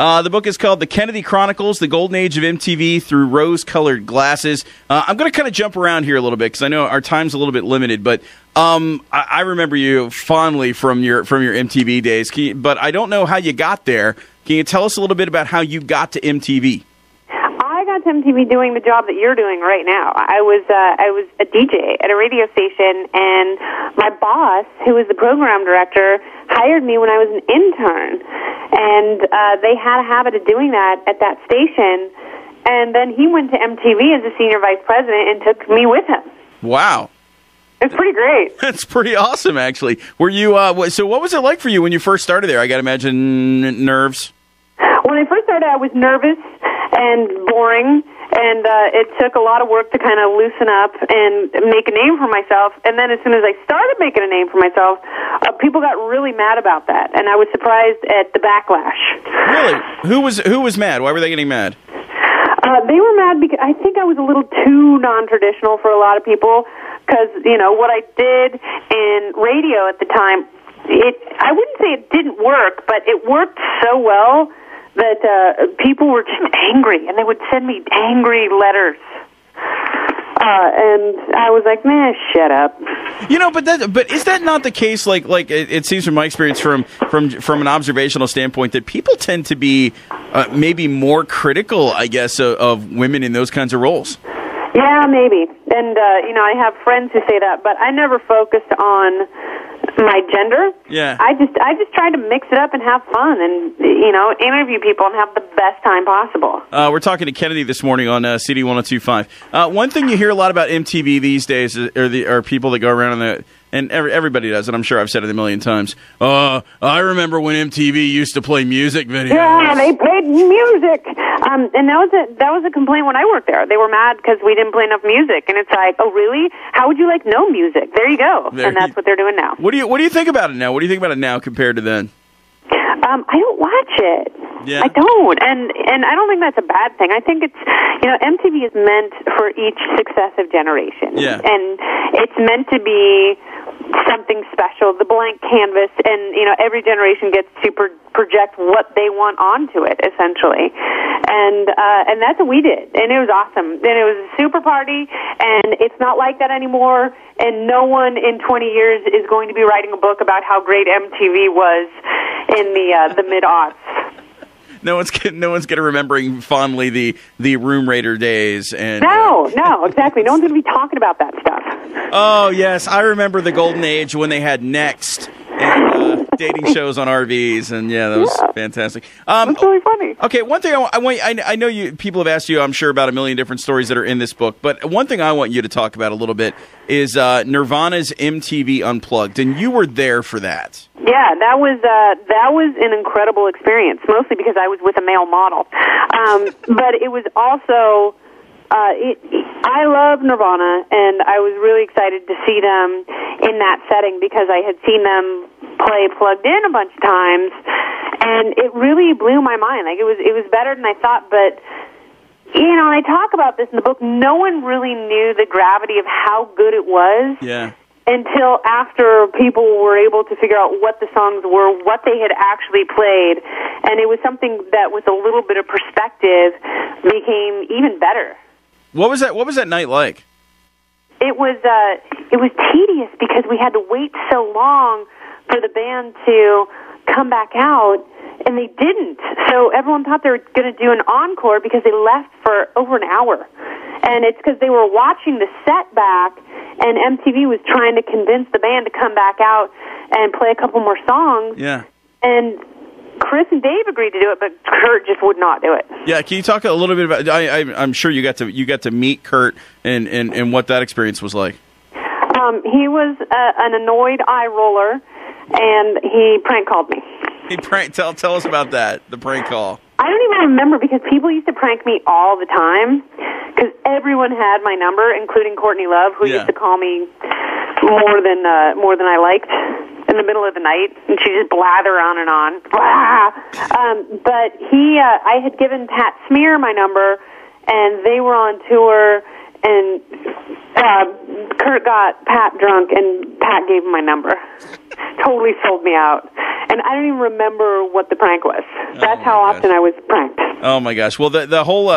The book is called The Kennedy Chronicles, The Golden Age of MTV Through Rose-Colored Glasses. I'm going to kind of jump around here a little bit because I know our time's a little bit limited, but I remember you fondly from your MTV days, but I don't know how you got there. Can you tell us a little bit about how you got to MTV? I got to MTV doing the job that you're doing right now. I was a DJ at a radio station, and my boss, who was the program director, hired me when I was an intern. And they had a habit of doing that at that station. And then he went to MTV as a senior vice president and took me with him. Wow. It's pretty great. That's pretty awesome, actually. Were you? So what was it like for you when you first started there? I got to imagine nerves. When I first started, I was nervous and boring, and it took a lot of work to kind of loosen up and make a name for myself. And then as soon as I started making a name for myself, people got really mad about that, and I was surprised at the backlash. Really? Who was mad? Why were they getting mad? They were mad because I think I was a little too non-traditional for a lot of people, because, you know, what I did in radio at the time, I wouldn't say it didn't work, but it worked so well that people were just angry, and they would send me angry letters. And I was like, man, shut up. You know, but is that not the case? Like it seems from my experience, from an observational standpoint, that people tend to be maybe more critical, I guess, of women in those kinds of roles. Yeah, maybe. And you know, I have friends who say that, but I never focused on my gender. Yeah. I just tried to mix it up and have fun, and, you know, interview people and have the best time possible. We're talking to Kennedy this morning on CD 102.5. One thing you hear a lot about MTV these days are people that go around and everybody does it. I'm sure I've said it a million times. I remember when MTV used to play music videos. Yeah, they played music. And that was a complaint when I worked there. They were mad because we didn't play enough music. And it's like, oh, really? How would you like no music? There you go. And that's what they're doing now. What do you think about it now? What do you think about it now compared to then? I don't watch it. Yeah. I don't, and I don't think that's a bad thing. I think it's, you know, MTV is meant for each successive generation. Yeah. And it's meant to be something special, the blank canvas, and, you know, every generation gets to project what they want onto it, essentially. And that's what we did, and it was awesome. And it was a super party, and it's not like that anymore, and no one in 20 years is going to be writing a book about how great MTV was in the mid-aughts. No one's gonna remembering fondly the Room Raider days and no, exactly. No one's gonna be talking about that stuff. Oh yes, I remember the golden age when they had Next and dating shows on RVs, and yeah, that was fantastic. That's really funny. Okay, one thing I know people have asked you, I'm sure, about a million different stories that are in this book, but one thing I want you to talk about a little bit is Nirvana's MTV Unplugged, and you were there for that. Yeah, that was an incredible experience, mostly because I was with a male model. But it was also, I love Nirvana, and I was really excited to see them in that setting because I had seen them play Plugged In a bunch of times, and it really blew my mind. Like, it was better than I thought, but, you know, I talk about this in the book, no one really knew the gravity of how good it was. Yeah. Until after people were able to figure out what the songs were, what they had actually played, and it was something that with a little bit of perspective became even better. What was that night like? It was tedious because we had to wait so long for the band to come back out, and they didn't. So everyone thought they were going to do an encore because they left for over an hour. And it's because they were watching the set back, and MTV was trying to convince the band to come back out and play a couple more songs. Yeah. And Chris and Dave agreed to do it, but Kurt just would not do it. Yeah, can you talk a little bit about? I'm sure you got to meet Kurt and what that experience was like. He was an annoyed eye roller, and he prank called me. Tell us about that, the prank call. I don't even remember because people used to prank me all the time because everyone had my number, including Courtney Love, who used to call me more than I liked in the middle of the night, and she'd just blather on and on. But I had given Pat Smear my number, and they were on tour, and Kurt got Pat drunk, and Pat gave him my number. totally sold me out. And I don't even remember what the prank was. That's how often I was pranked. Oh my gosh! Well, the whole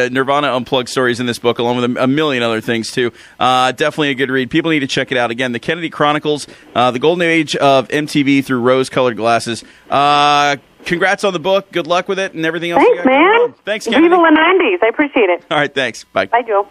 Nirvana Unplugged story is in this book, along with a million other things too. Definitely a good read. People need to check it out. Again, the Kennedy Chronicles, the golden age of MTV through rose-colored glasses. Congrats on the book. Good luck with it and everything else. Thanks, man. Thanks, Kennedy. Viva the 90s. I appreciate it. All right, thanks. Bye. Bye, Joe.